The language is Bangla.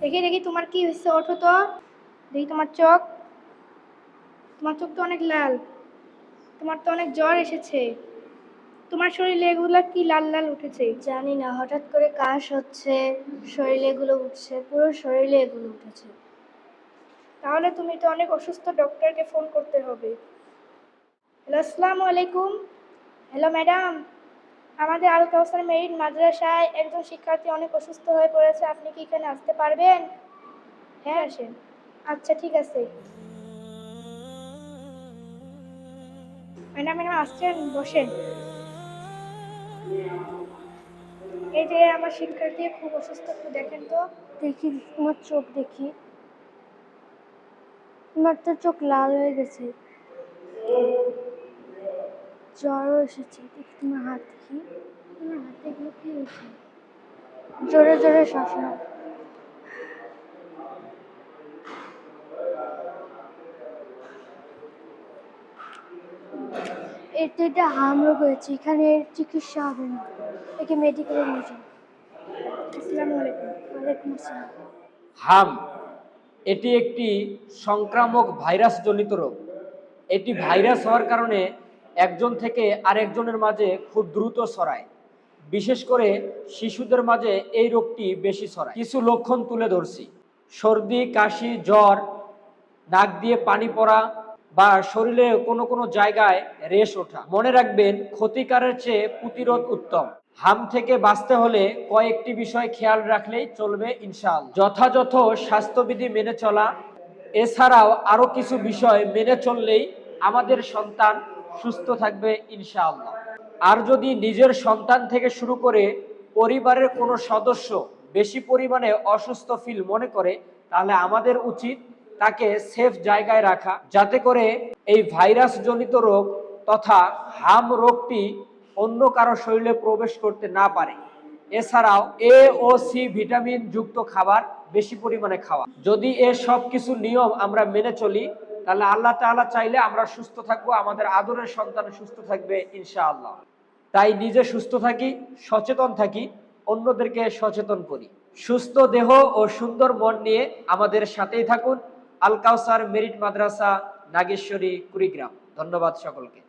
দেখি দেখি তোমার কি হয়েছে, ওঠো তো দেখি। তোমার চোখ তো অনেক লাল, তোমার তো অনেক জ্বর এসেছে। তোমার শরীরে এগুলা কি লাল লাল উঠেছে? জানি না, হঠাৎ করে কাশ হচ্ছে, শরীরে এগুলো উঠছে, পুরো শরীরে এগুলো উঠেছে। তাহলে তুমি তো অনেক অসুস্থ, ডক্টরকে ফোন করতে হবে। হ্যালো, আসসালামু আলাইকুম। হ্যালো ম্যাডাম, আমাদের আল কাউসার মেরিট মাদ্রাসায় একজন শিক্ষার্থী অনেক অসুস্থ হয়ে পড়েছে, আপনি কি এখানে আসতে পারবেন? হ্যাঁ আসেন। আচ্ছা ঠিক আছে। ম্যাডাম ম্যাডাম আসছেন, বসেন। এই যে আমার শিক্ষার্থী খুব অসুস্থ, একটু দেখেন তো। দেখি তোমার চোখ, দেখি তোমার তো চোখ লাল হয়ে গেছে, জ্বরও এসেছে। দেখি তোমার হাত, দেখি তোমার হাতে এগুলো কি হয়েছে। জোরে জোরে শ্বাস নাও। এটা হাম রোগ হয়েছে, এখানে এর চিকিৎসা হবে না, একে মেডিকেলে নিয়ে যাও। আসসালামু আলাইকুম। ওয়ালাইকুম আসসালাম। হাম এটি একটি সংক্রামক ভাইরাস জনিত রোগ। এটি ভাইরাস হওয়ার কারণে একজন থেকে আরেকজনের মাঝে খুব দ্রুত ছড়ায়। বিশেষ করে শিশুদের মাঝে এই রোগটি বেশি ছড়ায়। কিছু লক্ষণ তুলে ধরছি: সর্দি, কাশি, জ্বর, নাক দিয়ে পানি পড়া বা শরীরে কোনো কোনো জায়গায় রেশ ওঠা। মনে রাখবেন, ক্ষতিকারের চেয়ে প্রতিরোধ উত্তম। হাম থেকে বাঁচতে হলে কয়েকটি বিষয় খেয়াল রাখলেই চলবে ইনশাআল্লাহ। যথাযথ স্বাস্থ্যবিধি মেনে চলা, এছাড়াও আরো কিছু বিষয় মেনে চললেই আমাদের সন্তান সুস্থ থাকবে ইনশাআল্লাহ। আর যদি নিজের সন্তান থেকে শুরু করে পরিবারের কোনো সদস্য বেশি পরিমাণে অসুস্থ ফিল মনে করে, তাহলে আমাদের উচিত তাকে সেফ জায়গায় রাখা, যাতে করে এই ভাইরাস জনিত রোগ তথা হাম রোগটি অন্য কারো শরীরে প্রবেশ করতে না পারে। এছাড়াও এ ও সি ভিটামিন যুক্ত খাবার বেশি পরিমাণে খাওয়া। যদি এ সব কিছু নিয়ম আমরা মেনে চলি, তাহলে আল্লাহ তাআলা চাইলে আমরা সুস্থ থাকবো, আমাদের আদরের সন্তান সুস্থ থাকবে ইনশাআল্লাহ। তাই নিজে সুস্থ থাকি, সচেতন থাকি, অন্যদেরকে সচেতন করি। সুস্থ দেহ ও সুন্দর মন নিয়ে আমাদের সাথেই থাকুন। আল কাউসার মেরিট মাদ্রাসা, নাগেশ্বরী, কুড়িগ্রাম। ধন্যবাদ সকলকে।